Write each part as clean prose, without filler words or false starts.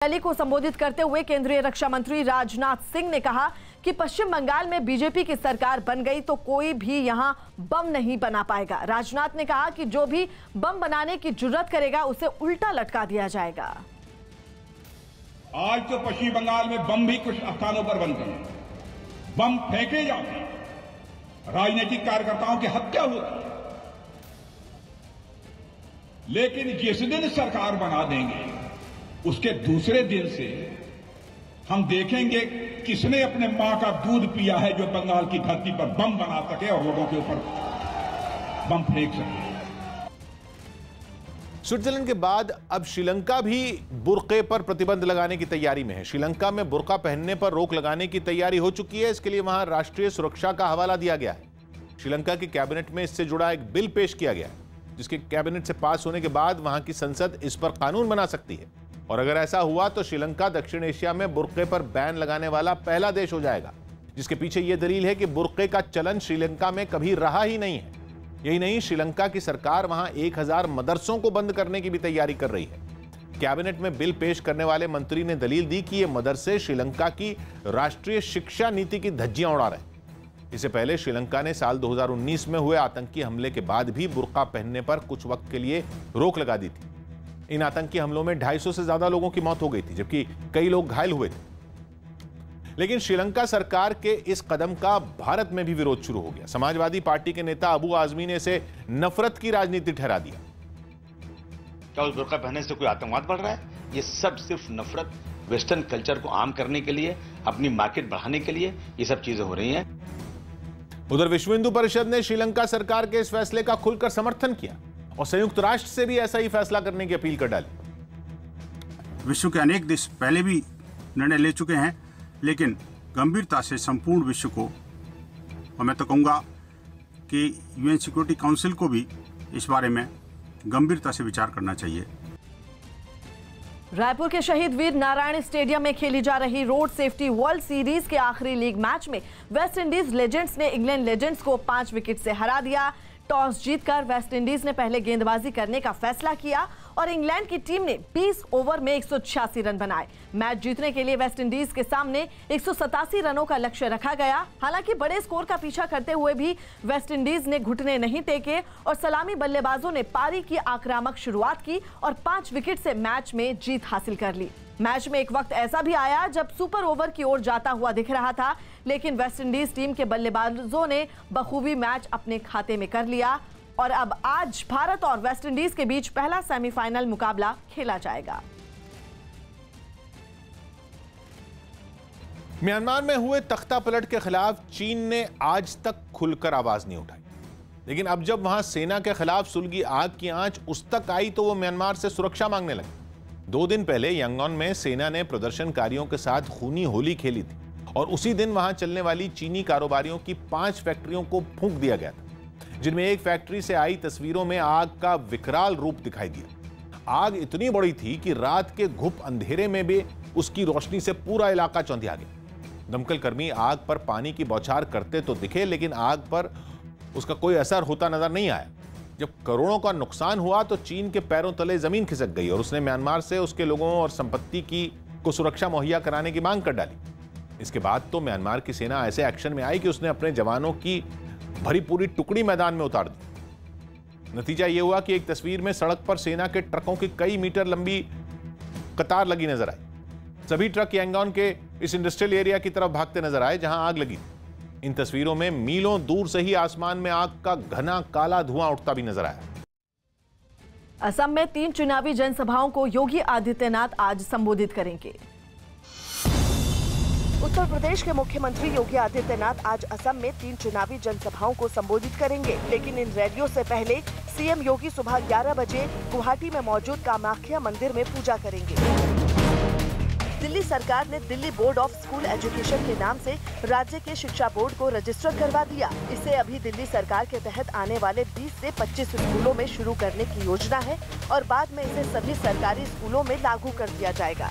Rally को संबोधित करते हुए केंद्रीय रक्षा मंत्री राजनाथ सिंह ने कहा कि पश्चिम बंगाल में बीजेपी की सरकार बन गई तो कोई भी यहां बम नहीं बना पाएगा। राजनाथ ने कहा कि जो भी बम बनाने की जुर्रत करेगा उसे उल्टा लटका दिया जाएगा। आज तो पश्चिम बंगाल में बम भी कुछ स्थानों पर बनते हैं, बम फेंके जाते हैं, राजनीतिक कार्यकर्ताओं की हत्या होती है। लेकिन जिस दिन सरकार बना देंगे उसके दूसरे दिन से हम देखेंगे किसने अपने मां का दूध पिया है जो बंगाल की धरती पर बम बना सके और लोगों के ऊपर बम फेंक सके। स्विट्जरलैंड के बाद अब श्रीलंका भी बुर्के पर प्रतिबंध लगाने की तैयारी में है। श्रीलंका में बुर्का पहनने पर रोक लगाने की तैयारी हो चुकी है। इसके लिए वहां राष्ट्रीय सुरक्षा का हवाला दिया गया है। श्रीलंका की कैबिनेट में इससे जुड़ा एक बिल पेश किया गया है, जिसके कैबिनेट से पास होने के बाद वहां की संसद इस पर कानून बना सकती है। और अगर ऐसा हुआ तो श्रीलंका दक्षिण एशिया में बुर्के पर बैन लगाने वाला पहला देश हो जाएगा, जिसके पीछे यह दलील है कि बुर्के का चलन श्रीलंका में कभी रहा ही नहीं है। यही नहीं, श्रीलंका की सरकार वहां 1000 मदरसों को बंद करने की भी तैयारी कर रही है। कैबिनेट में बिल पेश करने वाले मंत्री ने दलील दी कि ये मदरसे श्रीलंका की राष्ट्रीय शिक्षा नीति की धज्जियां उड़ा रहे हैं। इससे पहले श्रीलंका ने साल 2019 में हुए आतंकी हमले के बाद भी बुर्का पहनने पर कुछ वक्त के लिए रोक लगा दी थी। इन आतंकी हमलों में 250 से ज्यादा लोगों की मौत हो गई थी, जबकि कई लोग घायल हुए थे। लेकिन श्रीलंका सरकार के इस कदम का भारत में भी विरोध शुरू हो गया। समाजवादी पार्टी के नेता अबू आजमी ने इसे नफरत की राजनीति ठहरा दिया। क्या उस बुर्का पहनने से कोई आतंकवाद बढ़ रहा है? ये सब सिर्फ नफरत, वेस्टर्न कल्चर को आम करने के लिए, अपनी मार्केट बढ़ाने के लिए ये सब चीजें हो रही हैं। उधर विश्व हिंदू परिषद ने श्रीलंका सरकार के इस फैसले का खुलकर समर्थन किया और संयुक्त राष्ट्र से भी ऐसा ही फैसला करने की अपील कर डाली। विश्व के अनेक देश पहले भी निर्णय ले चुके हैं, लेकिन गंभीरता से संपूर्ण विश्व को, और मैं तो कहूँगा कि यूएन सिक्योरिटी काउंसिल को भी इस बारे में गंभीरता से विचार करना चाहिए। रायपुर के शहीद वीर नारायण स्टेडियम में खेली जा रही रोड सेफ्टी वर्ल्ड सीरीज के आखिरी लीग मैच में वेस्ट इंडीज लेजेंड्स ने इंग्लैंड लेजेंड्स को 5 विकेट से हरा दिया। टॉस जीतकर वेस्ट इंडीज ने पहले गेंदबाजी करने का फैसला किया और इंग्लैंड की टीम ने 20 ओवर में 186 रन बनाए। मैच जीतने के लिए वेस्ट इंडीज के सामने 187 रनों का लक्ष्य रखा गया। हालांकि बड़े स्कोर का पीछा करते हुए भी वेस्ट इंडीज ने घुटने नहीं टेके और सलामी बल्लेबाजों ने पारी की आक्रामक शुरुआत की और 5 विकेट से मैच में जीत हासिल कर ली। मैच में एक वक्त ऐसा भी आया जब सुपर ओवर की ओर जाता हुआ दिख रहा था, लेकिन वेस्ट इंडीज टीम के बल्लेबाजों ने बखूबी मैच अपने खाते में कर लिया और अब आज भारत और वेस्ट इंडीज के बीच पहला सेमीफाइनल मुकाबला खेला जाएगा। म्यांमार में हुए तख्ता पलट के खिलाफ चीन ने आज तक खुलकर आवाज नहीं उठाई, लेकिन अब जब वहां सेना के खिलाफ सुलगी आग की आंच उस तक आई तो वो म्यांमार से सुरक्षा मांगने लगे। 2 दिन पहले यांगोन में सेना ने प्रदर्शनकारियों के साथ खूनी होली खेली थी और उसी दिन वहां चलने वाली चीनी कारोबारियों की 5 फैक्ट्रियों को फूंक दिया गया था, जिनमें एक फैक्ट्री से आई तस्वीरों में आग का विकराल रूप दिखाई दिया। आग इतनी बड़ी थी कि रात के घुप अंधेरे में भी उसकी रोशनी से पूरा इलाका चौंधिया गया। दमकल कर्मी आग पर पानी की बौछार करते तो दिखे, लेकिन आग पर उसका कोई असर होता नजर नहीं आया। जब करोड़ों का नुकसान हुआ तो चीन के पैरों तले जमीन खिसक गई और उसने म्यांमार से उसके लोगों और संपत्ति को सुरक्षा मुहैया कराने की मांग कर डाली। इसके बाद तो म्यांमार की सेना ऐसे एक्शन में आई कि उसने अपने जवानों की भरी पूरी टुकड़ी मैदान में उतार दी। नतीजा यह हुआ कि एक तस्वीर में सड़क पर सेना के ट्रकों की कई मीटर लंबी कतार लगी नजर आई। सभी ट्रक यांगोन के इस इंडस्ट्रियल एरिया की तरफ भागते नजर आए जहां आग लगी। इन तस्वीरों में मीलों दूर से ही आसमान में आग का घना काला धुआं उठता भी नजर आया। असम में 3 चुनावी जनसभाओं को योगी आदित्यनाथ आज संबोधित करेंगे। उत्तर प्रदेश के मुख्यमंत्री योगी आदित्यनाथ आज असम में 3 चुनावी जनसभाओं को संबोधित करेंगे, लेकिन इन रैलियों से पहले सीएम योगी सुबह 11 बजे गुवाहाटी में मौजूद कामाख्या मंदिर में पूजा करेंगे। दिल्ली सरकार ने Delhi board of school education के नाम से राज्य के शिक्षा बोर्ड को रजिस्टर करवा दिया। इसे अभी दिल्ली सरकार के तहत आने वाले 20 से 25 स्कूलों में शुरू करने की योजना है और बाद में इसे सभी सरकारी स्कूलों में लागू कर दिया जाएगा।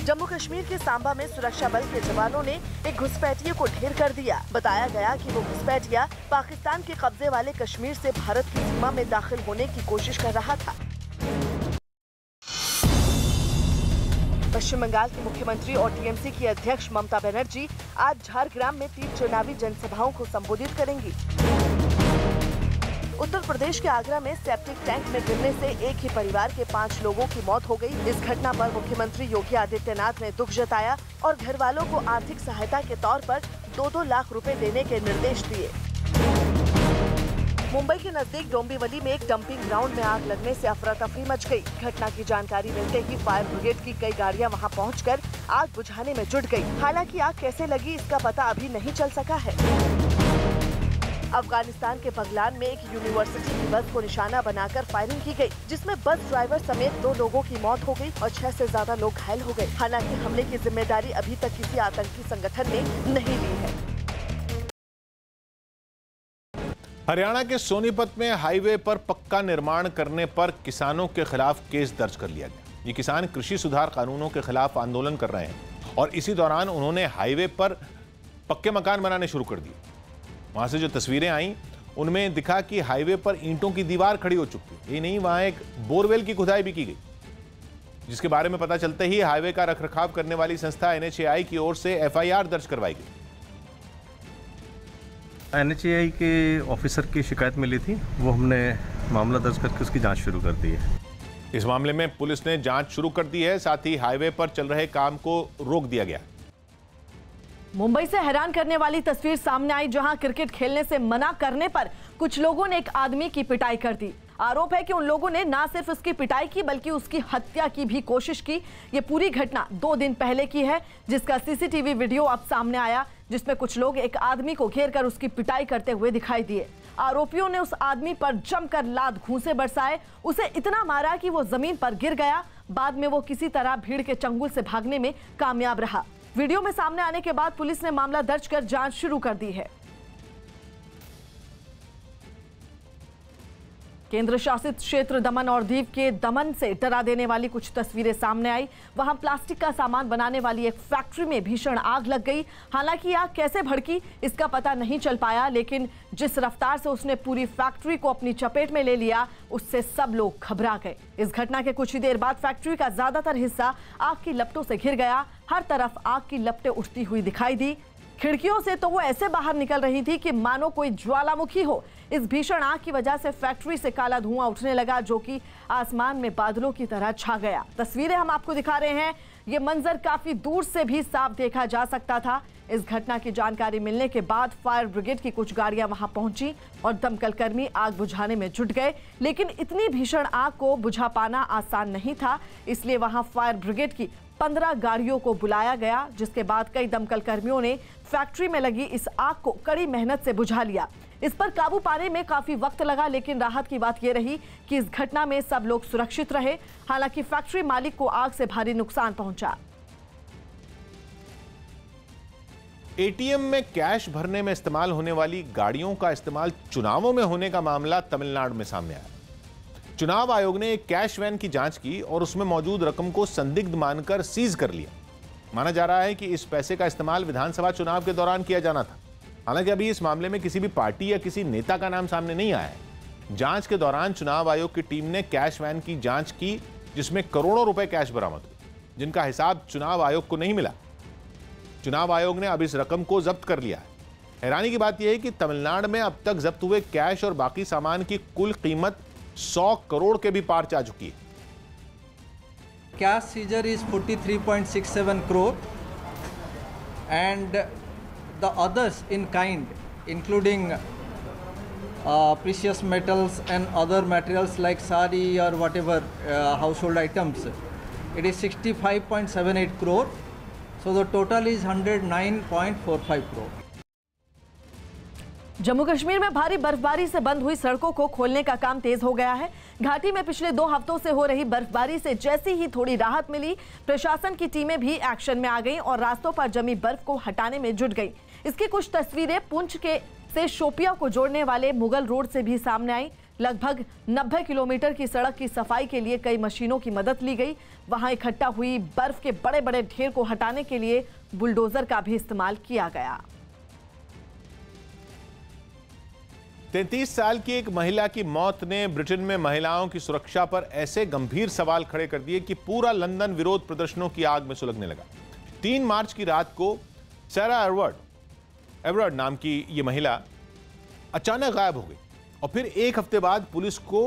जम्मू कश्मीर के सांबा में सुरक्षा बल के जवानों ने एक घुसपैठिए को ढेर कर दिया। बताया गया कि वो घुसपैठिया पाकिस्तान के कब्जे वाले कश्मीर से भारत की सीमा में दाखिल होने की कोशिश कर रहा था। पश्चिम बंगाल के मुख्यमंत्री और टीएमसी की अध्यक्ष ममता बनर्जी आज झारग्राम में 3 चुनावी जनसभाओं को संबोधित करेंगी। उत्तर प्रदेश के आगरा में सेप्टिक टैंक में गिरने से एक ही परिवार के 5 लोगों की मौत हो गई। इस घटना पर मुख्यमंत्री योगी आदित्यनाथ ने दुख जताया और घर वालों को आर्थिक सहायता के तौर पर 2-2 लाख रुपए देने के निर्देश दिए। मुंबई के नजदीक डोंबिवली में एक डंपिंग ग्राउंड में आग लगने से अफरा तफरी मच गई। घटना की जानकारी मिलते ही फायर ब्रिगेड की कई गाड़ियां वहां पहुंचकर आग बुझाने में जुट गई। हालांकि आग कैसे लगी इसका पता अभी नहीं चल सका है। अफगानिस्तान के बगलान में एक यूनिवर्सिटी की बस को निशाना बनाकर फायरिंग की गई, जिसमें बस ड्राइवर समेत 2 लोगों की मौत हो गई और 6 से ज्यादा लोग घायल हो गए। हालांकि हमले की जिम्मेदारी अभी तक किसी आतंकी संगठन ने नहीं ली है। हरियाणा के सोनीपत में हाईवे पर पक्का निर्माण करने पर किसानों के खिलाफ केस दर्ज कर लिया गया। ये किसान कृषि सुधार कानूनों के खिलाफ आंदोलन कर रहे हैं और इसी दौरान उन्होंने हाईवे पर पक्के मकान बनाने शुरू कर दिए। वहां से जो तस्वीरें आई उनमें दिखा कि हाईवे पर ईंटों की दीवार खड़ी हो चुकी है। ये नहीं, वहां एक बोरवेल की खुदाई भी की गई, जिसके बारे में पता चलते ही हाईवे का रखरखाव करने वाली संस्था NHAI की ओर से FIR दर्ज करवाई गई। NHAI के ऑफिसर की शिकायत मिली थी, वो हमने मामला दर्ज करके उसकी जांच शुरू कर दी है। इस मामले में पुलिस ने जांच शुरू कर दी है, साथ ही हाईवे पर चल रहे काम को रोक दिया गया। मुंबई से हैरान करने वाली तस्वीर सामने आई, जहां क्रिकेट खेलने से मना करने पर कुछ लोगों ने एक आदमी की पिटाई कर दी। आरोप है कि उन लोगों ने न सिर्फ उसकी पिटाई की बल्कि उसकी हत्या की भी कोशिश की। ये पूरी घटना 2 दिन पहले की है, जिसका CCTV वीडियो अब सामने आया, जिसमें कुछ लोग एक आदमी को घेरकर उसकी पिटाई करते हुए दिखाई दिए। आरोपियों ने उस आदमी पर जमकर लात घूंसे बरसाए, उसे इतना मारा कि वो जमीन पर गिर गया। बाद में वो किसी तरह भीड़ के चंगुल से भागने में कामयाब रहा। वीडियो में सामने आने के बाद पुलिस ने मामला दर्ज कर जांच शुरू कर दी है। केंद्र शासित क्षेत्र दमन और दीव के दमन से डरा देने वाली कुछ तस्वीरें सामने आई। वहां प्लास्टिक का सामान बनाने वाली एक फैक्ट्री में भीषण आग लग गई। हालांकि आग कैसे भड़की इसका पता नहीं चल पाया, लेकिन जिस रफ्तार से उसने पूरी फैक्ट्री को अपनी चपेट में ले लिया, उससे सब लोग घबरा गए। इस घटना के कुछ ही देर बाद फैक्ट्री का ज्यादातर हिस्सा आग की लपटों से घिर गया। हर तरफ आग की लपटें उठती हुई दिखाई दी। खिड़कियों से तो वो ऐसे बाहर निकल रही थी कि मानो कोई ज्वालामुखी हो। इस भीषण आग की वजह से फैक्ट्री से काला धुआं उठने लगा, जो कि आसमान में बादलों की तरह छा गया। तस्वीरें हम आपको दिखा रहे हैं। ये मंजर काफी दूर से भी साफ देखा जा सकता था। इस घटना की जानकारी मिलने के बाद फायर ब्रिगेड की कुछ गाड़ियां वहां पहुंची और दमकल कर्मी आग बुझाने में जुट गए, लेकिन इतनी भीषण आग को बुझा पाना आसान नहीं था। इसलिए वहां फायर ब्रिगेड की 15 गाड़ियों को बुलाया गया, जिसके बाद कई दमकल कर्मियों ने फैक्ट्री में लगी इस आग को कड़ी मेहनत से बुझा लिया। इस पर काबू पाने में काफी वक्त लगा, लेकिन राहत की बात यह रही कि इस घटना में सब लोग सुरक्षित रहे। हालांकि फैक्ट्री मालिक को आग से भारी नुकसान पहुंचा। ATM में कैश भरने में इस्तेमाल होने वाली गाड़ियों का इस्तेमाल चुनावों में होने का मामला तमिलनाडु में सामने आया। चुनाव आयोग ने एक कैश वैन की जांच की और उसमें मौजूद रकम को संदिग्ध मानकर सीज कर लिया। माना जा रहा है कि इस पैसे का इस्तेमाल विधानसभा चुनाव के दौरान किया जाना था। हालांकि अभी इस मामले में किसी भी पार्टी या किसी नेता का नाम सामने नहीं आया है। जांच के दौरान चुनाव आयोग की टीम ने कैश वैन की जांच की, जिसमें करोड़ों रुपए कैश बरामद हुए, जिनका हिसाब चुनाव आयोग को नहीं मिला। चुनाव आयोग ने अब इस रकम को जब्त कर लिया है। हैरानी की बात यह है कि तमिलनाडु में अब तक जब्त हुए कैश और बाकी सामान की कुल कीमत 100 करोड़ के भी पार जा चुकी है। Cash seizure is 43.67 crore and the others in kind, including precious metals and other materials like sari or whatever household items, it is 65.78 crore. So the total is 109.45 crore. Jammu Kashmir में भारी बर्फबारी से बंद हुई सड़कों को खोलने का काम तेज हो गया है। घाटी में पिछले 2 हफ्तों से हो रही बर्फबारी से जैसी ही थोड़ी राहत मिली, प्रशासन की टीमें भी एक्शन में आ गईं और रास्तों पर जमी बर्फ को हटाने में जुट गईं। इसकी कुछ तस्वीरें पुंछ से शोपिया को जोड़ने वाले मुगल रोड से भी सामने आई। लगभग 90 किलोमीटर की सड़क की सफाई के लिए कई मशीनों की मदद ली गई। वहां इकट्ठा हुई बर्फ के बड़े बड़े ढेर को हटाने के लिए बुलडोजर का भी इस्तेमाल किया गया। 33 साल की एक महिला की मौत ने ब्रिटेन में महिलाओं की सुरक्षा पर ऐसे गंभीर सवाल खड़े कर दिए कि पूरा लंदन विरोध प्रदर्शनों की आग में सुलगने लगा। 3 मार्च की रात को सारा एवरड नाम की यह महिला अचानक गायब हो गई और फिर 1 हफ्ते बाद पुलिस को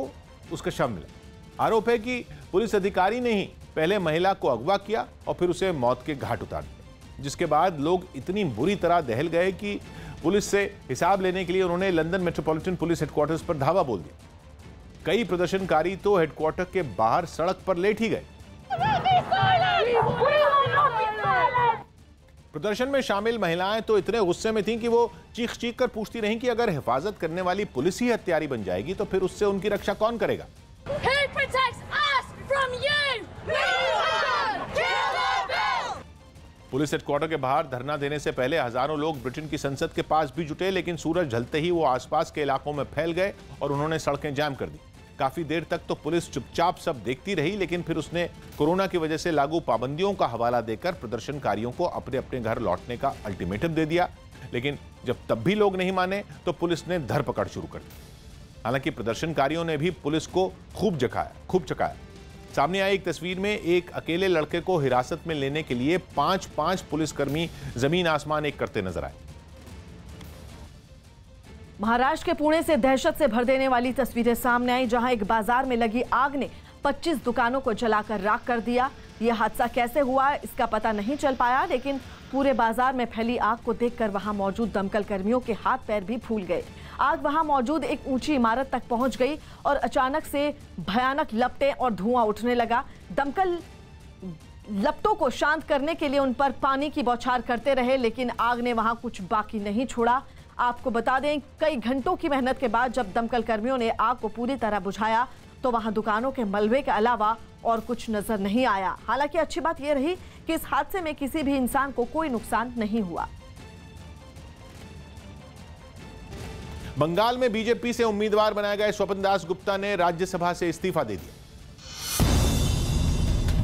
उसका शव मिला। आरोप है कि पुलिस अधिकारी ने ही पहले महिला को अगवा किया और फिर उसे मौत के घाट उतार दिया, जिसके बाद लोग इतनी बुरी तरह दहल गए कि पुलिस से हिसाब लेने के लिए उन्होंने लंदन मेट्रोपॉलिटन पुलिस हेडक्वार्टर्स पर धावा बोल दिया। कई प्रदर्शनकारी तो हेडक्वार्टर के बाहर सड़क पर लेट ही गए। प्रदर्शन में शामिल महिलाएं तो इतने गुस्से में थीं कि वो चीख चीख कर पूछती रहीं कि अगर हिफाजत करने वाली पुलिस ही हत्यारी बन जाएगी तो फिर उससे उनकी रक्षा कौन करेगा। पुलिस हेडक्वार्टर के बाहर धरना देने से पहले हजारों लोग ब्रिटेन की संसद के पास भी जुटे, लेकिन सूरज ढलते ही वो आसपास के इलाकों में फैल गए और उन्होंने सड़कें जाम कर दी। काफी देर तक तो पुलिस चुपचाप सब देखती रही, लेकिन फिर उसने कोरोना की वजह से लागू पाबंदियों का हवाला देकर प्रदर्शनकारियों को अपने अपने घर लौटने का अल्टीमेटम दे दिया। लेकिन जब तब भी लोग नहीं माने तो पुलिस ने धरपकड़ शुरू कर दी। हालांकि प्रदर्शनकारियों ने भी पुलिस को खूब चकाया। सामने आई एक तस्वीर में एक अकेले लड़के को हिरासत में लेने के लिए 5 पुलिसकर्मी जमीन आसमान एक करते नजर आए। महाराष्ट्र के पुणे से दहशत से भर देने वाली तस्वीरें सामने आई, जहां एक बाजार में लगी आग ने 25 दुकानों को जलाकर राख कर दिया। यह हादसा कैसे हुआ इसका पता नहीं चल पाया, लेकिन पूरे बाजार में फैली आग को देखकर वहां मौजूद दमकल कर्मियों के हाथ पैर भी फूल गए। आग वहां मौजूद एक ऊंची इमारत तक पहुंच गई और अचानक से भयानक लपटें और धुआं उठने लगा। दमकल लपटों को शांत करने के लिए उन पर पानी की बौछार करते रहे, लेकिन आग ने वहां कुछ बाकी नहीं छोड़ा। आपको बता दें, कई घंटों की मेहनत के बाद जब दमकल कर्मियों ने आग को पूरी तरह बुझाया तो वहां दुकानों के मलबे के अलावा और कुछ नजर नहीं आया। हालांकि अच्छी बात यह रही कि इस हादसे में किसी भी इंसान को कोई नुकसान नहीं हुआ। बंगाल में बीजेपी से उम्मीदवार बनाए गए स्वपन दास गुप्ता ने राज्यसभा से इस्तीफा दे दिया।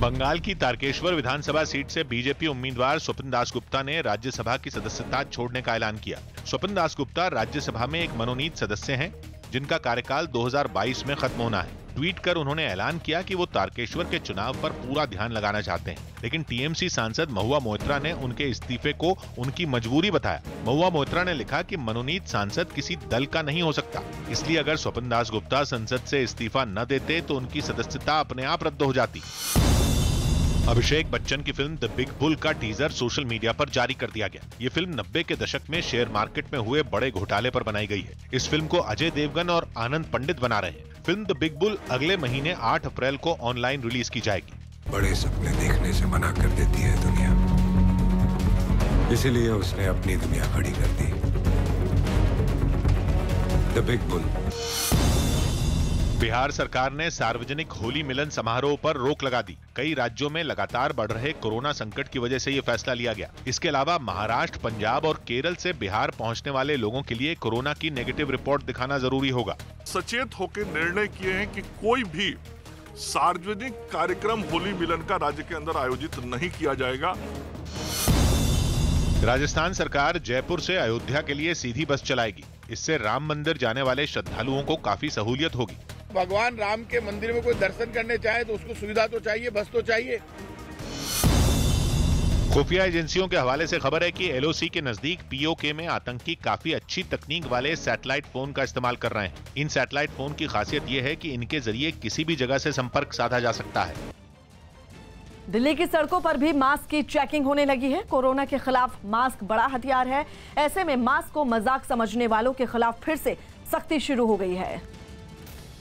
बंगाल की तारकेश्वर विधानसभा सीट से बीजेपी उम्मीदवार स्वपन दास गुप्ता ने राज्यसभा की सदस्यता छोड़ने का ऐलान किया। स्वपन दास गुप्ता राज्यसभा में एक मनोनीत सदस्य हैं, जिनका कार्यकाल 2022 में खत्म होना है। ट्वीट कर उन्होंने ऐलान किया कि वो तारकेश्वर के चुनाव पर पूरा ध्यान लगाना चाहते हैं, लेकिन टीएमसी सांसद महुआ मोइत्रा ने उनके इस्तीफे को उनकी मजबूरी बताया। महुआ मोइत्रा ने लिखा कि मनोनीत सांसद किसी दल का नहीं हो सकता, इसलिए अगर स्वपन दास गुप्ता संसद से इस्तीफा न देते तो उनकी सदस्यता अपने आप रद्द हो जाती। अभिषेक बच्चन की फिल्म द बिग बुल का टीजर सोशल मीडिया पर जारी कर दिया गया। ये फिल्म 90 के दशक में शेयर मार्केट में हुए बड़े घोटाले पर बनाई गई है। इस फिल्म को अजय देवगन और आनंद पंडित बना रहे हैं। फिल्म द बिग बुल अगले महीने 8 अप्रैल को ऑनलाइन रिलीज की जाएगी। बड़े सपने देखने से मना कर देती है दुनिया, इसीलिए उसने अपनी दुनिया खड़ी कर दी। The big bull. बिहार सरकार ने सार्वजनिक होली मिलन समारोह पर रोक लगा दी। कई राज्यों में लगातार बढ़ रहे कोरोना संकट की वजह से ये फैसला लिया गया। इसके अलावा महाराष्ट्र, पंजाब और केरल से बिहार पहुंचने वाले लोगों के लिए कोरोना की नेगेटिव रिपोर्ट दिखाना जरूरी होगा। सचेत होकर निर्णय किए हैं कि कोई भी सार्वजनिक कार्यक्रम होली मिलन का राज्य के अंदर आयोजित नहीं किया जाएगा। राजस्थान सरकार जयपुर से अयोध्या के लिए सीधी बस चलाएगी। इससे राम मंदिर जाने वाले श्रद्धालुओं को काफी सहूलियत होगी। भगवान राम के मंदिर में कोई दर्शन करने चाहे तो उसको सुविधा तो चाहिए, बस तो चाहिए। खुफिया एजेंसियों के हवाले से खबर है कि एलओसी के नजदीक पीओके में आतंकी काफी अच्छी तकनीक वाले सैटेलाइट फोन का इस्तेमाल कर रहे हैं। इन सैटेलाइट फोन की खासियत यह है कि इनके जरिए किसी भी जगह से संपर्क साधा जा सकता है। दिल्ली की सड़कों पर भी मास्क की चेकिंग होने लगी है। कोरोना के खिलाफ मास्क बड़ा हथियार है। ऐसे में मास्क को मजाक समझने वालों के खिलाफ फिर से सख्ती शुरू हो गई है,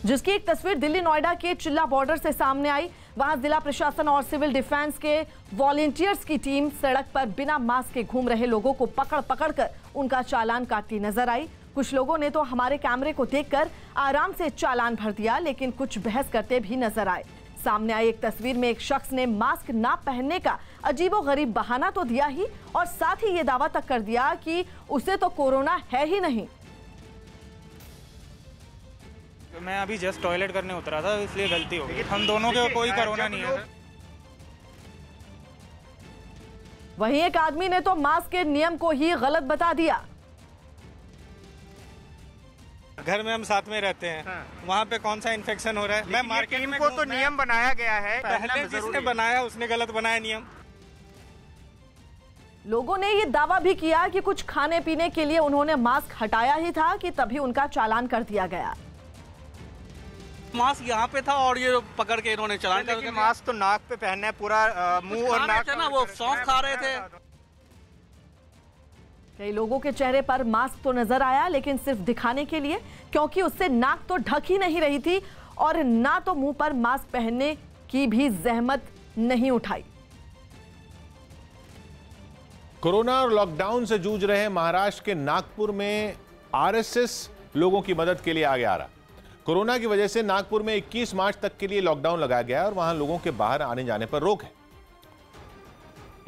जिसकी एक तस्वीर दिल्ली नोएडा के चिल्ला बॉर्डर से सामने आई। वहां जिला प्रशासन और सिविल डिफेंस के वॉलंटियर्स की टीम सड़क पर बिना मास्क के घूम रहे लोगों को पकड़ कर उनका चालान काटती नजर आई। कुछ लोगों ने तो हमारे कैमरे को देखकर आराम से चालान भर दिया, लेकिन कुछ बहस करते भी नजर आए। सामने आई एक तस्वीर में एक शख्स ने मास्क ना पहनने का अजीबोगरीब बहाना तो दिया ही और साथ ही ये दावा तक कर दिया कि उसे तो कोरोना है ही नहीं। मैं अभी जस्ट टॉयलेट करने उतरा था, इसलिए गलती हो गई। हम दोनों के कोई कोरोना नहीं है। वहीं एक आदमी ने तो मास्क के नियम को ही गलत बता दिया। घर में हम साथ में रहते हैं, वहाँ पे कौन सा इन्फेक्शन हो रहा है। मैं मार्केट में को तो नियम बनाया गया है, पहले जिसने बनाया उसने गलत बनाया नियम। लोगों ने ये दावा भी किया कि कुछ खाने पीने के लिए उन्होंने मास्क हटाया ही था कि तभी उनका चालान कर दिया गया। मास्क यहाँ पे था और ये पकड़ के इन्होंने चालान कर दिया। मास्क तो नाक पे पहनना है, पूरा मुंह और नाक ना, वो सौंफ खा रहे थे। कई लोगों के चेहरे पर मास्क तो नजर आया, लेकिन सिर्फ दिखाने के लिए, क्योंकि उससे नाक तो ढक ही नहीं रही थी और ना तो मुंह पर मास्क पहनने की भी जहमत नहीं उठाई। कोरोना और लॉकडाउन से जूझ रहे महाराष्ट्र के नागपुर में आरएसएस लोगों की मदद के लिए आगे आ रहा। कोरोना की वजह से नागपुर में 21 मार्च तक के लिए लॉकडाउन लगाया गया है और वहां लोगों के बाहर आने जाने पर रोक है।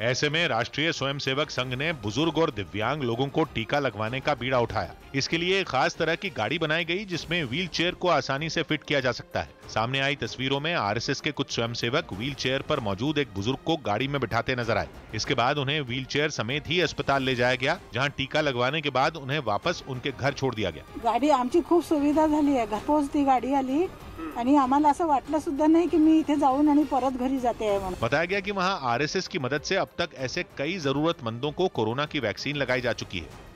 ऐसे में राष्ट्रीय स्वयंसेवक संघ ने बुजुर्ग और दिव्यांग लोगों को टीका लगवाने का बीड़ा उठाया। इसके लिए एक खास तरह की गाड़ी बनाई गई जिसमें व्हील चेयर को आसानी से फिट किया जा सकता है। सामने आई तस्वीरों में आरएसएस के कुछ स्वयंसेवक व्हील चेयर पर मौजूद एक बुजुर्ग को गाड़ी में बिठाते नजर आए। इसके बाद उन्हें व्हील चेयर समेत ही अस्पताल ले जाया गया, जहाँ टीका लगवाने के बाद उन्हें वापस उनके घर छोड़ दिया गया। गाडी आमची खूप सुविधा झाली आहे, घरपोच ती गाडी आली आणि आम्हाला असं वाटलं सुद्धा नाही की मी इथे जाऊन आणि परत घरी जाते आहे म्हणून। बताया गया कि वहां आरएसएस की मदद से अब तक ऐसे कई जरूरतमंदों को कोरोना की वैक्सीन लगाई जा चुकी है।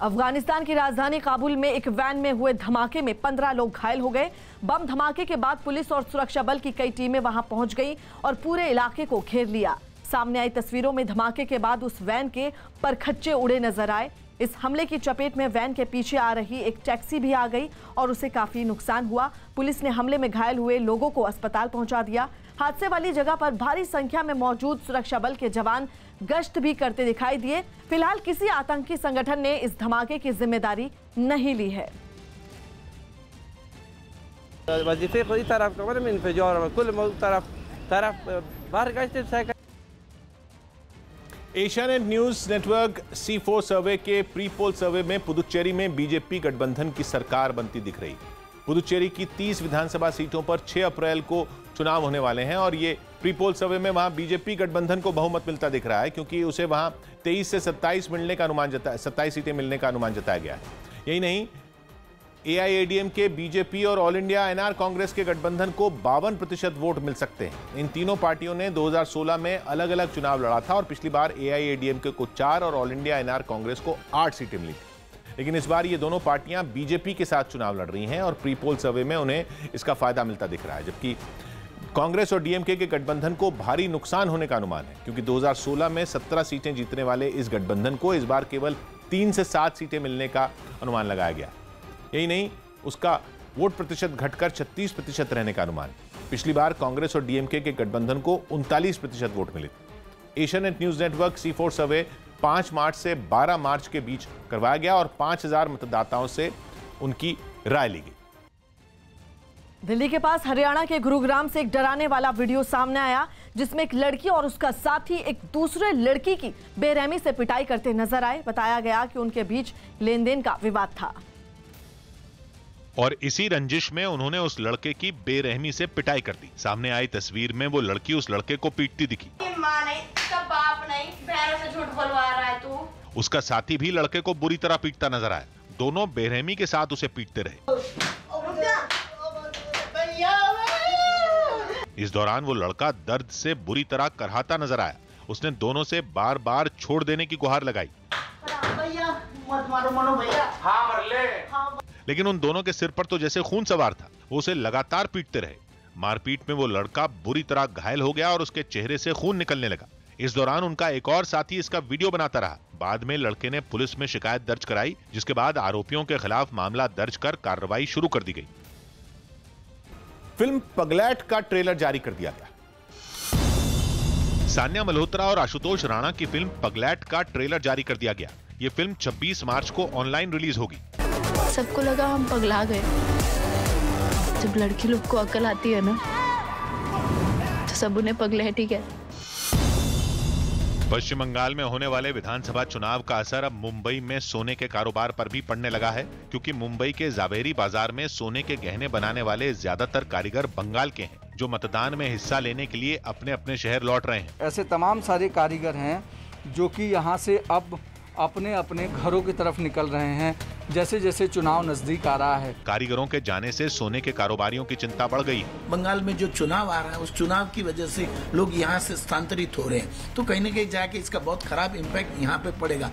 अफगानिस्तान की राजधानी काबुल में एक वैन में हुए धमाके में 15 लोग घायल हो गए। बम धमाके के बाद पुलिस और सुरक्षा बल की कई टीमें वहां पहुंच गई और पूरे इलाके को घेर लिया। सामने आई तस्वीरों में धमाके के बाद उस वैन के परखच्चे उड़े नजर आए। इस हमले की चपेट में वैन के पीछे आ रही एक टैक्सी भी आ गई और उसे काफी नुकसान हुआ। पुलिस ने हमले में घायल हुए लोगों को अस्पताल पहुंचा दिया। हादसे वाली जगह पर भारी संख्या में मौजूद सुरक्षा बल के जवान गश्त भी करते दिखाई दिए। फिलहाल किसी आतंकी संगठन ने इस धमाके की जिम्मेदारी नहीं ली है। एशियानेट न्यूज नेटवर्क C4 सर्वे के प्री पोल सर्वे में पुदुचेरी में बीजेपी गठबंधन की सरकार बनती दिख रही। पुदुचेरी की 30 विधानसभा सीटों पर 6 अप्रैल को चुनाव होने वाले हैं और ये प्री पोल सर्वे में वहां बीजेपी गठबंधन को बहुमत मिलता दिख रहा है, क्योंकि उसे वहां 23 से 27 मिलने का अनुमान 27 सीटें मिलने का अनुमान जताया गया है। यही नहीं, AIADMK, बीजेपी और ऑल इंडिया NR कांग्रेस के गठबंधन को 52% वोट मिल सकते हैं। इन तीनों पार्टियों ने 2016 में अलग अलग चुनाव लड़ा था और पिछली बार AIADMK को 4 और ऑल इंडिया NR कांग्रेस को 8 सीटें मिली थी। लेकिन इस बार ये दोनों पार्टियां बीजेपी के साथ चुनाव लड़ रही हैं और प्री पोल सर्वे में उन्हें इसका फायदा मिलता दिख रहा है, जबकि कांग्रेस और DMK के गठबंधन को भारी नुकसान होने का अनुमान है, क्योंकि 2016 में 17 सीटें जीतने वाले इस गठबंधन को इस बार केवल 3 से 7 सीटें मिलने का अनुमान लगाया गया। यही नहीं, उसका वोट प्रतिशत घटकर 36% रहने का अनुमान। पिछली बार कांग्रेस और DMK के गठबंधन को 39% वोट मिले थे। एशियानेट न्यूज नेटवर्क C4 सर्वे 5 मार्च से 12 मार्च के बीच करवाया गया और 5000 मतदाताओं से उनकी राय ली गई। दिल्ली के पास हरियाणा के गुरुग्राम से एक डराने वाला वीडियो सामने आया, जिसमें एक लड़की और उसका साथी एक दूसरे लड़की की बेरहमी से पिटाई करते नजर आए। बताया गया कि उनके बीच लेन देन का विवाद था और इसी रंजिश में उन्होंने उस लड़के की बेरहमी से पिटाई कर दी। सामने आई तस्वीर में वो लड़की उस लड़के को पीटती दिखी। माँ नहीं, इसका बाप नहीं, बहनों से झूठ बोलवा रहा है तू। उसका साथी भी लड़के को बुरी तरह पीटता नजर आया। दोनों बेरहमी के साथ उसे पीटते रहे। इस दौरान वो लड़का दर्द से बुरी तरह करहाता नजर आया। उसने दोनों से बार बार छोड़ देने की गुहार लगाई, लेकिन उन दोनों के सिर पर तो जैसे खून सवार था। वो उसे लगातार पीटते रहे। मारपीट में वो लड़का बुरी तरह घायल हो गया और उसके चेहरे से खून निकलने लगा। इस दौरान उनका एक और साथी इसका वीडियो बनाता रहा। बाद में लड़के ने पुलिस में शिकायत दर्ज कराई, जिसके बाद आरोपियों के खिलाफ मामला दर्ज कर कार्रवाई शुरू कर दी गई। फिल्म पगलैट का ट्रेलर जारी कर दिया गया। सान्या मल्होत्रा और आशुतोष राणा की फिल्म पगलैट का ट्रेलर जारी कर दिया गया। ये फिल्म 26 मार्च को ऑनलाइन रिलीज होगी। सबको लगा हम पगला गए। जब लड़की लोग को अकल आती है ना, तो सब उन्हें पगलैट ही कहते। पश्चिम बंगाल में होने वाले विधानसभा चुनाव का असर अब मुंबई में सोने के कारोबार पर भी पड़ने लगा है, क्योंकि मुंबई के जावेरी बाजार में सोने के गहने बनाने वाले ज्यादातर कारीगर बंगाल के हैं, जो मतदान में हिस्सा लेने के लिए अपने अपने शहर लौट रहे हैं। ऐसे तमाम सारे कारीगर हैं जो कि यहाँ से अब अपने अपने घरों की तरफ निकल रहे हैं जैसे जैसे चुनाव नजदीक आ रहा है। कारीगरों के जाने से सोने के कारोबारियों की चिंता बढ़ गई है। बंगाल में जो चुनाव आ रहा है उस चुनाव की वजह से लोग यहाँ से स्थानांतरित हो रहे हैं, तो कहीं न कहीं जाके इसका बहुत खराब इम्पैक्ट यहाँ पे पड़ेगा।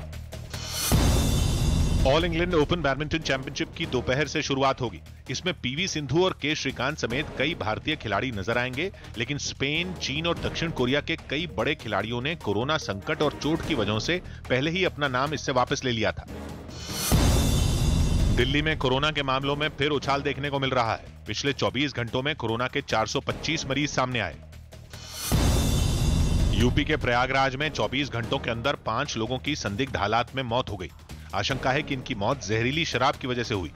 All England open badminton championship की दोपहर से शुरुआत होगी। इसमें पीवी सिंधु और के श्रीकांत समेत कई भारतीय खिलाड़ी नजर आएंगे, लेकिन स्पेन, चीन और दक्षिण कोरिया के कई बड़े खिलाड़ियों ने कोरोना संकट और चोट की वजह से पहले ही अपना नाम इससे वापस ले लिया था। दिल्ली में कोरोना के मामलों में फिर उछाल देखने को मिल रहा है। पिछले 24 घंटों में कोरोना के 425 मरीज सामने आए। यूपी के प्रयागराज में 24 घंटों के अंदर 5 लोगों की संदिग्ध हालात में मौत हो गई। आशंका है कि इनकी मौत जहरीली शराब की वजह से हुई।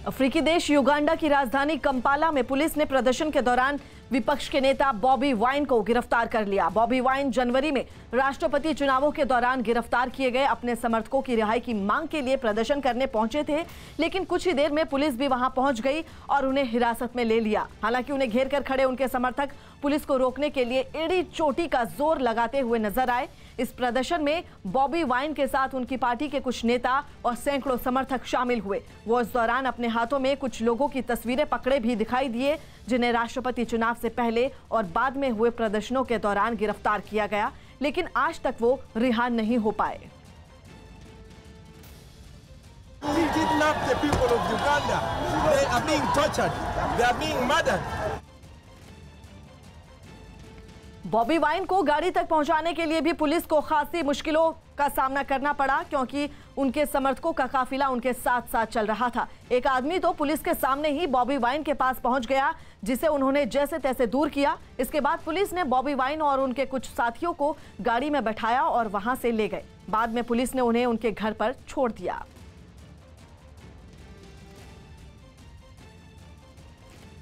अफ्रीकी देश युगांडा की राजधानी कंपाला में पुलिस ने प्रदर्शन के दौरान विपक्ष के नेता बॉबी वाइन को गिरफ्तार कर लिया। बॉबी वाइन जनवरी में राष्ट्रपति चुनावों के दौरान गिरफ्तार किए गए अपने समर्थकों की रिहाई की मांग के लिए प्रदर्शन करने पहुंचे थे, लेकिन कुछ ही देर में पुलिस भी वहां पहुंच गई और उन्हें हिरासत में ले लिया। हालांकि उन्हें घेर कर खड़े उनके समर्थक पुलिस को रोकने के लिए एड़ी चोटी का जोर लगाते हुए नजर आए। इस प्रदर्शन में बॉबी वाइन के साथ उनकी पार्टी के कुछ नेता और सैकड़ों समर्थक शामिल हुए। वो इस दौरान अपने हाथों में कुछ लोगों की तस्वीरें पकड़े भी दिखाई दिए, जिन्हें राष्ट्रपति चुनाव से पहले और बाद में हुए प्रदर्शनों के दौरान गिरफ्तार किया गया, लेकिन आज तक वो रिहा नहीं हो पाए। बॉबी वाइन को गाड़ी तक पहुंचाने के लिए भी पुलिस को खासी मुश्किलों का सामना करना पड़ा, क्योंकि उनके समर्थकों का काफिला उनके साथ साथ चल रहा था। एक आदमी तो पुलिस के सामने ही बॉबी वाइन के पास पहुंच गया, जिसे उन्होंने जैसे तैसे दूर किया। इसके बाद पुलिस ने बॉबी वाइन और उनके कुछ साथियों को गाड़ी में बैठाया और वहां से ले गए। बाद में पुलिस ने उन्हें उनके घर पर छोड़ दिया।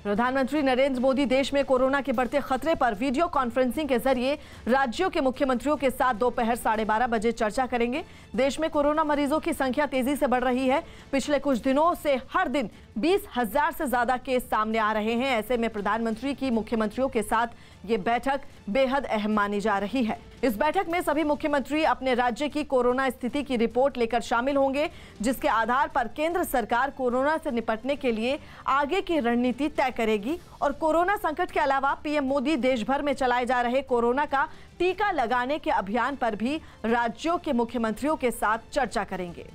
प्रधानमंत्री नरेंद्र मोदी देश में कोरोना के बढ़ते खतरे पर वीडियो कॉन्फ्रेंसिंग के जरिए राज्यों के मुख्यमंत्रियों के साथ दोपहर 12:30 बजे चर्चा करेंगे। देश में कोरोना मरीजों की संख्या तेजी से बढ़ रही है। पिछले कुछ दिनों से हर दिन 20,000 से ज्यादा केस सामने आ रहे हैं। ऐसे में प्रधानमंत्री की मुख्यमंत्रियों के साथ ये बैठक बेहद अहम मानी जा रही है। इस बैठक में सभी मुख्यमंत्री अपने राज्य की कोरोना स्थिति की रिपोर्ट लेकर शामिल होंगे, जिसके आधार पर केंद्र सरकार कोरोना से निपटने के लिए आगे की रणनीति तय करेगी। और कोरोना संकट के अलावा पीएम मोदी देश भर में चलाए जा रहे कोरोना का टीका लगाने के अभियान पर भी राज्यों के मुख्यमंत्रियों के साथ चर्चा करेंगे।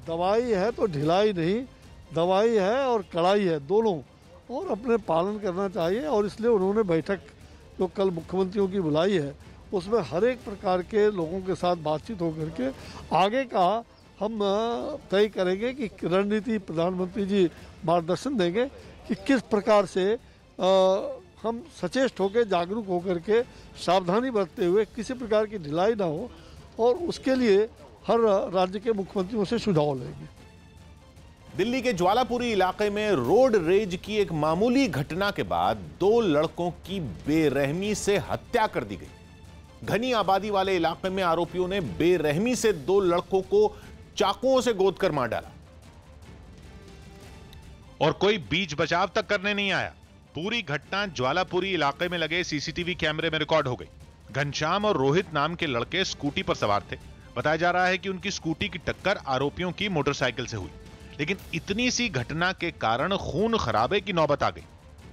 दवाई है तो ढिलाई नहीं, दवाई है और कड़ाई है, दोनों, और अपने पालन करना चाहिए। और इसलिए उन्होंने बैठक जो कल मुख्यमंत्रियों की बुलाई है उसमें हर एक प्रकार के लोगों के साथ बातचीत होकर के आगे का हम तय करेंगे कि रणनीति प्रधानमंत्री जी मार्गदर्शन देंगे कि किस प्रकार से हम सचेत होकर जागरूक होकर के सावधानी बरतते हुए किसी प्रकार की ढिलाई ना हो, और उसके लिए हर राज्य के मुख्यमंत्रियों से सुझाव लेंगे। दिल्ली के ज्वालापुरी इलाके में रोड रेज की एक मामूली घटना के बाद 2 लड़कों की बेरहमी से हत्या कर दी गई। घनी आबादी वाले इलाके में आरोपियों ने बेरहमी से 2 लड़कों को चाकुओं से गोद कर मार डाला और कोई बीच बचाव तक करने नहीं आया। पूरी घटना ज्वालापुरी इलाके में लगे सीसीटीवी कैमरे में रिकॉर्ड हो गई। घनश्याम और रोहित नाम के लड़के स्कूटी पर सवार थे। बताया जा रहा है कि उनकी स्कूटी की टक्कर आरोपियों की मोटरसाइकिल से हुई, लेकिन इतनी सी घटना के कारण खून खराबे की नौबत आ गई।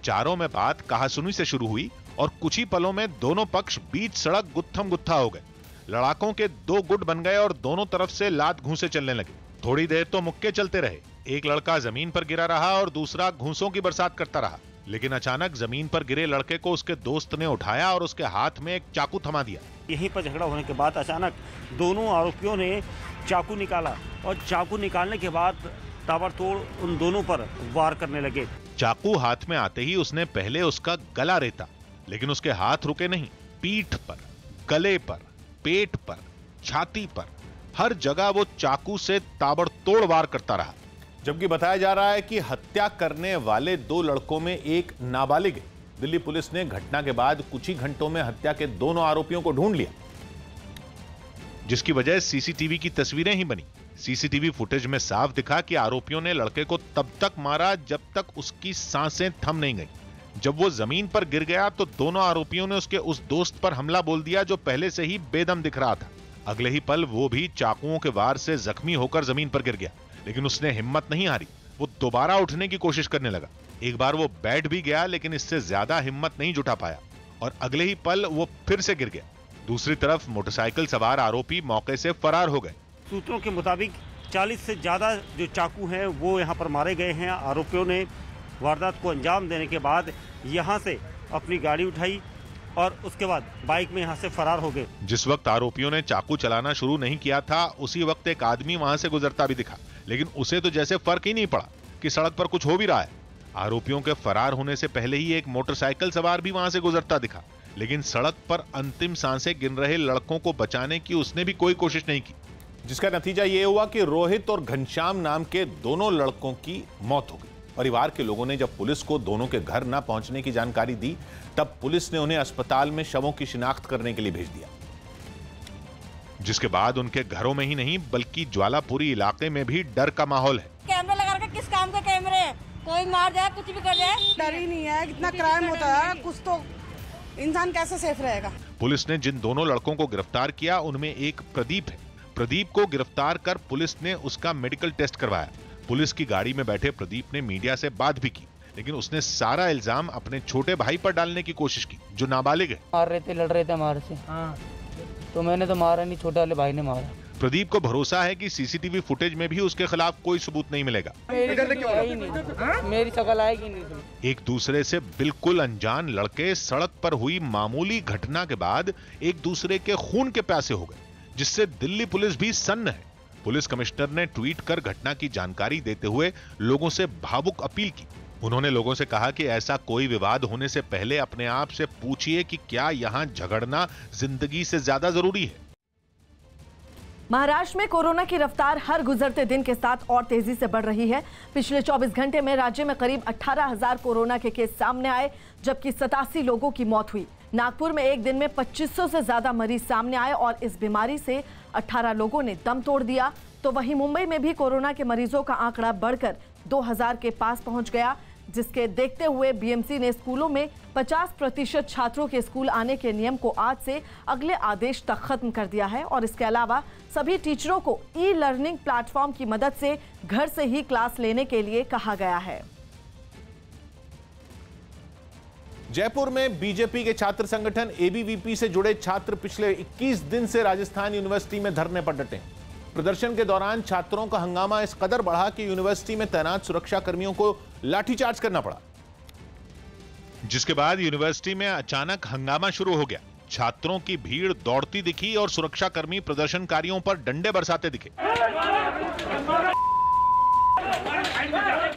चारों में बात कहासुनी से शुरू हुई और कुछ ही पलों में दोनों पक्ष बीच सड़क गुत्थम गुत्था हो गए। लड़ाकों के 2 गुट बन गए और दोनों तरफ से लात घूंसे चलने लगे। थोड़ी देर तो मुक्के चलते रहे। एक लड़का जमीन पर गिरा रहा और दूसरा घूंसों की बरसात करता रहा, लेकिन अचानक जमीन पर गिरे लड़के को उसके दोस्त ने उठाया और उसके हाथ में एक चाकू थमा दिया। यहीं पर झगड़ा होने के बाद अचानक दोनों आरोपियों ने चाकू निकाला और चाकू निकालने के बाद ताबड़तोड़ उन दोनों पर वार करने लगे। चाकू हाथ में आते ही उसने पहले उसका गला रेता, लेकिन उसके हाथ रुके नहीं। पीठ पर, गले पर, पेट पर, छाती पर, हर जगह वो चाकू से ताबड़तोड़ वार करता रहा। जबकि बताया जा रहा है कि हत्या करने वाले 2 लड़कों में एक नाबालिग है। दिल्ली पुलिस ने घटना के बाद कुछ ही घंटों में हत्या के दोनों आरोपियों को ढूंढ लिया, जिसकी वजह सीसीटीवी की तस्वीरें ही बनी। सीसीटीवी फुटेज में साफ दिखा कि आरोपियों ने लड़के को तब तक मारा जब तक उसकी सांसें थम नहीं गई। जब वो जमीन पर गिर गया तो दोनों आरोपियों ने उसके उस दोस्त पर हमला बोल दिया जो पहले से ही बेदम दिख रहा था। अगले ही पल वो भी चाकुओं के वार से जख्मी होकर जमीन पर गिर गया, लेकिन उसने हिम्मत नहीं हारी। वो दोबारा उठने की कोशिश करने लगा। एक बार वो बैठ भी गया, लेकिन इससे ज्यादा हिम्मत नहीं जुटा पाया और अगले ही पल वो फिर से गिर गया। दूसरी तरफ मोटरसाइकिल सवार आरोपी मौके से फरार हो गए। सूत्रों के मुताबिक 40 से ज्यादा जो चाकू हैं वो यहाँ पर मारे गए हैं। आरोपियों ने वारदात को अंजाम देने के बाद यहाँ से अपनी गाड़ी उठाई और उसके बाद बाइक में यहाँ से फरार हो गए। जिस वक्त आरोपियों ने चाकू चलाना शुरू नहीं किया था, उसी वक्त एक आदमी वहां से गुजरता भी दिखा, लेकिन उसे तो जैसे फर्क ही नहीं पड़ा कि सड़क पर कुछ हो भी रहा है। आरोपियों के फरार होने से पहले ही एक मोटरसाइकिल सवार भी वहां से गुजरता दिखा, लेकिन सड़क पर अंतिम सांसें गिन रहे लड़कों को बचाने की उसने भी कोई कोशिश नहीं की, जिसका नतीजा यह हुआ कि रोहित और घनश्याम नाम के दोनों लड़कों की मौत हो गई। परिवार के लोगों ने जब पुलिस को दोनों के घर न पहुंचने की जानकारी दी, तब पुलिस ने उन्हें अस्पताल में शवों की शिनाख्त करने के लिए भेज दिया, जिसके बाद उनके घरों में ही नहीं बल्कि ज्वालापुरी इलाके में भी डर का माहौल है। कैमरा लगा के किस काम का कैमरे है? कोई मार जाए, कुछ भी कर जाए, डर ही नहीं है। कितना क्राइम होता है, कुछ तो इंसान कैसे सेफ रहेगा। पुलिस ने जिन दोनों लड़कों को गिरफ्तार किया, उनमें एक प्रदीप है। प्रदीप को गिरफ्तार कर पुलिस ने उसका मेडिकल टेस्ट करवाया। पुलिस की गाड़ी में बैठे प्रदीप ने मीडिया से बात भी की, लेकिन उसने सारा इल्जाम अपने छोटे भाई पर डालने की कोशिश की, जो नाबालिग है। मार रहे थे, लड़ रहे थे हमारे से। तो मैंने तो मारा नहीं, छोटे वाले भाई ने मारा। प्रदीप को भरोसा है कि सीसीटीवी फुटेज में भी उसके खिलाफ कोई सबूत नहीं मिलेगा। मेरी शकल आएगी नहीं। एक दूसरे से बिल्कुल अनजान लड़के सड़क पर हुई मामूली घटना के बाद एक दूसरे के खून के प्यासे हो गए, जिससे दिल्ली पुलिस भी सन्न है। पुलिस कमिश्नर ने ट्वीट कर घटना की जानकारी देते हुए लोगों से भावुक अपील की। उन्होंने लोगों से कहा कि ऐसा कोई विवाद होने से पहले अपने आप से पूछिए कि क्या यहां झगड़ना जिंदगी से ज्यादा जरूरी है। महाराष्ट्र में कोरोना की रफ्तार हर गुजरते दिन के साथ और तेजी से बढ़ रही है। पिछले 24 घंटे में राज्य में करीब 18,000 कोरोना के केस सामने आए, जबकि 87 लोगों की मौत हुई। नागपुर में एक दिन में 2500 से ज्यादा मरीज सामने आए और इस बीमारी से 18 लोगों ने दम तोड़ दिया। तो वहीं मुंबई में भी कोरोना के मरीजों का आंकड़ा बढ़कर 2000 के पास पहुंच गया, जिसके देखते हुए बीएमसी ने स्कूलों में 50% छात्रों के स्कूल आने के नियम को आज से अगले आदेश तक खत्म कर दिया है और इसके अलावा सभी टीचरों को ई लर्निंग प्लेटफॉर्म की मदद से घर से ही क्लास लेने के लिए कहा गया है। जयपुर में बीजेपी के छात्र संगठन एबीवीपी से जुड़े छात्र पिछले 21 दिन से राजस्थान यूनिवर्सिटी में धरने पर डटे। प्रदर्शन के दौरान छात्रों का हंगामा इस कदर बढ़ा कि यूनिवर्सिटी में तैनात सुरक्षा कर्मियों को लाठीचार्ज करना पड़ा, जिसके बाद यूनिवर्सिटी में अचानक हंगामा शुरू हो गया। छात्रों की भीड़ दौड़ती दिखी और सुरक्षाकर्मी प्रदर्शनकारियों पर डंडे बरसाते दिखे।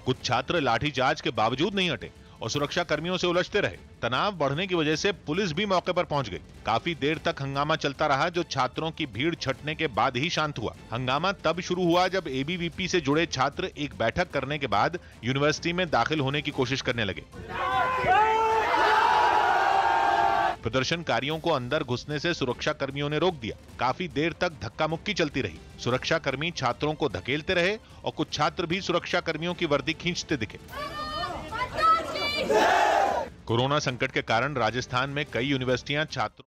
कुछ छात्र लाठीचार्ज के बावजूद नहीं हटे और सुरक्षा कर्मियों से उलझते रहे। तनाव बढ़ने की वजह से पुलिस भी मौके पर पहुंच गई। काफी देर तक हंगामा चलता रहा, जो छात्रों की भीड़ छटने के बाद ही शांत हुआ। हंगामा तब शुरू हुआ जब एबीवीपी से जुड़े छात्र एक बैठक करने के बाद यूनिवर्सिटी में दाखिल होने की कोशिश करने लगे। प्रदर्शनकारियों को अंदर घुसने से सुरक्षा कर्मियों ने रोक दिया। काफी देर तक धक्का मुक्की चलती रही। सुरक्षा कर्मी छात्रों को धकेलते रहे और कुछ छात्र भी सुरक्षा कर्मियों की वर्दी खींचते दिखे। कोरोना संकट के कारण राजस्थान में कई यूनिवर्सिटियां छात्रों।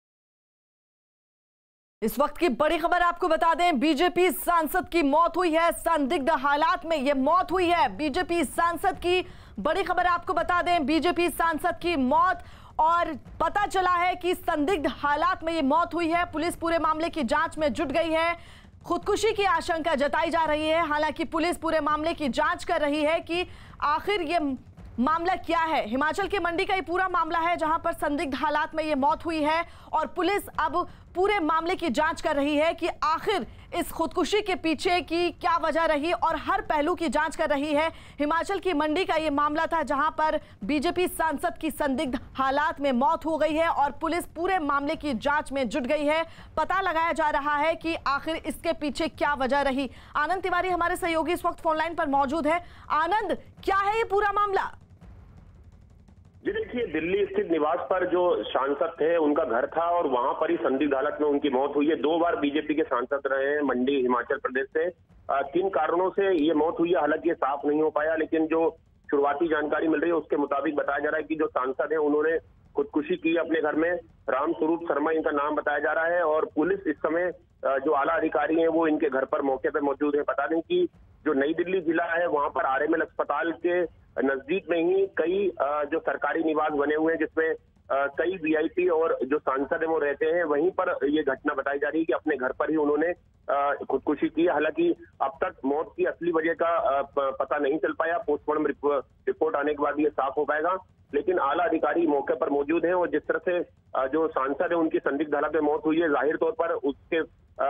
इस वक्त की बड़ी खबर आपको बता दें, बीजेपी सांसद की मौत हुई है। संदिग्ध हालात में यह मौत हुई है। बीजेपी सांसद की बड़ी खबर आपको बता दें, बीजेपी सांसद की मौत, और पता चला है कि संदिग्ध हालात में यह मौत हुई है। पुलिस पूरे मामले की जांच में जुट गई है। खुदकुशी की आशंका जताई जा रही है। हालांकि पुलिस पूरे मामले की जांच कर रही है कि आखिर यह मामला क्या है। हिमाचल के मंडी का ये पूरा मामला है जहां पर संदिग्ध हालात में ये मौत हुई है और पुलिस अब पूरे मामले की जांच कर रही है कि आखिर इस खुदकुशी के पीछे की क्या वजह रही और हर पहलू की जांच कर रही है। हिमाचल की मंडी का ये मामला था जहां पर बीजेपी सांसद की संदिग्ध हालात में मौत हो गई है और पुलिस पूरे मामले की जांच में जुट गई है। पता लगाया जा रहा है कि आखिर इसके पीछे क्या वजह रही। आनंद तिवारी हमारे सहयोगी इस वक्त फोनलाइन पर मौजूद है। आनंद, क्या है ये पूरा मामला? जी देखिए, दिल्ली स्थित निवास पर जो सांसद थे उनका घर था और वहां पर ही संदिग्ध हालत में उनकी मौत हुई है। 2 बार बीजेपी के सांसद रहे हैं मंडी हिमाचल प्रदेश से। 3 कारणों से ये मौत हुई है, हालांकि ये साफ नहीं हो पाया, लेकिन जो शुरुआती जानकारी मिल रही है उसके मुताबिक बताया जा रहा है कि जो सांसद है उन्होंने खुदकुशी की अपने घर में। रामस्वरूप शर्मा इनका नाम बताया जा रहा है और पुलिस इस समय जो आला अधिकारी हैं वो इनके घर पर मौके पर मौजूद है। बता दें कि जो नई दिल्ली जिला है वहां पर आरएमएल अस्पताल के नजदीक में ही कई जो सरकारी निवास बने हुए हैं जिसमें कई वीआईपी और जो सांसद हैं वो रहते हैं। वहीं पर ये घटना बताई जा रही है कि अपने घर पर ही उन्होंने खुदकुशी की। हालांकि अब तक मौत की असली वजह का पता नहीं चल पाया। पोस्टमार्टम रिपोर्ट आने के बाद ये साफ हो पाएगा। लेकिन आला अधिकारी मौके पर मौजूद हैं और जिस तरह से जो सांसद है उनकी संदिग्ध हालत में मौत हुई है, जाहिर तौर पर उसके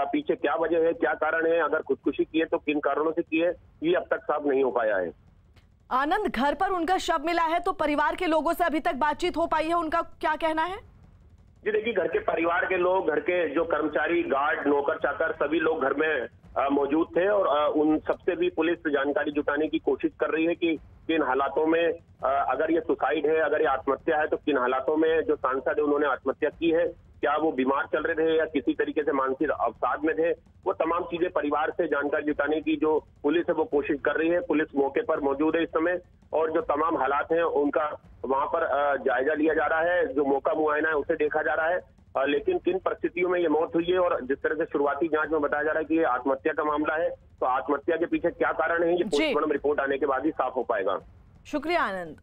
पीछे क्या वजह है, क्या कारण है, अगर खुदकुशी की है तो किन कारणों से की है, ये अब तक साफ नहीं हो पाया है। आनंद, घर पर उनका शव मिला है तो परिवार के लोगों से अभी तक बातचीत हो पाई है, उनका क्या कहना है? जी देखिए, घर के परिवार के लोग, घर के जो कर्मचारी, गार्ड, नौकर चाकर सभी लोग घर में मौजूद थे और उन सबसे भी पुलिस जानकारी जुटाने की कोशिश कर रही है कि किन हालातों में अगर ये सुसाइड है, अगर ये आत्महत्या है तो किन हालातों में जो सांसद है उन्होंने आत्महत्या की है। क्या वो बीमार चल रहे थे या किसी तरीके से मानसिक अवसाद में थे, वो तमाम चीजें परिवार से जानकारी जुटाने की जो पुलिस है वो कोशिश कर रही है। पुलिस मौके पर मौजूद है इस समय और जो तमाम हालात हैं उनका वहां पर जायजा लिया जा रहा है। जो मौका मुआयना है उसे देखा जा रहा है। लेकिन किन परिस्थितियों में ये मौत हुई है और जिस तरह से शुरुआती जांच में बताया जा रहा है कि ये आत्महत्या का मामला है, तो आत्महत्या के पीछे क्या कारण है ये पोस्टमार्टम रिपोर्ट आने के बाद ही साफ हो पाएगा। शुक्रिया आनंद।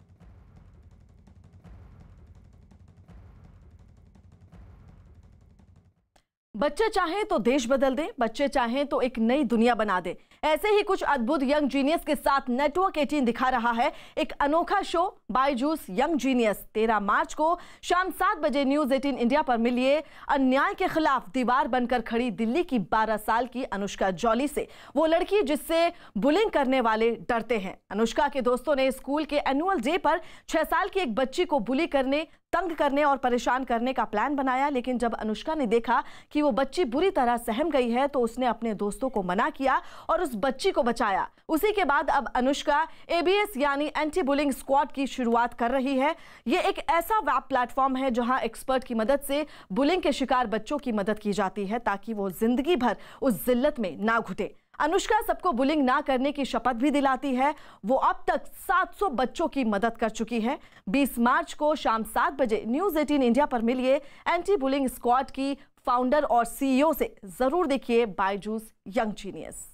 बच्चे चाहें तो देश बदल दें, बच्चे चाहें तो एक नई दुनिया बना दें। ऐसे ही कुछ अद्भुत यंग जीनियस के साथ नेटवर्क 18 दिखा रहा है एक अनोखा शो, बायजूस यंग जीनियस। 13 मार्च को शाम 7 बजे न्यूज 18 इंडिया पर मिलिए अन्याय के खिलाफ दीवार बनकर खड़ी दिल्ली की 12 साल की अनुष्का जॉली से, वो लड़की जिससे बुलिंग करने वाले डरते हैं। अनुष्का के दोस्तों ने स्कूल के एनुअल डे पर 6 साल की एक बच्ची को बुली करने, तंग करने और परेशान करने का प्लान बनाया। लेकिन जब अनुष्का ने देखा कि वो बच्ची बुरी तरह सहम गई है तो उसने अपने दोस्तों को मना किया और उस बच्ची को बचाया। उसी के बाद अब अनुष्का ABS यानी एंटी बुलिंग स्क्वाड की शुरुआत कर रही है। ये एक ऐसा वेब प्लेटफॉर्म है जहां एक्सपर्ट की मदद से बुलिंग के शिकार बच्चों की मदद की जाती है ताकि वो जिंदगी भर उस जिल्लत में ना घुटे। अनुष्का सबको बुलिंग ना करने की शपथ भी दिलाती है। वो अब तक 700 बच्चों की मदद कर चुकी है। 20 मार्च को शाम 7 बजे न्यूज 18 इंडिया पर मिलिए एंटी बुलिंग स्क्वाड की फाउंडर और CEO से। जरूर देखिए बायजूस यंग जीनियस।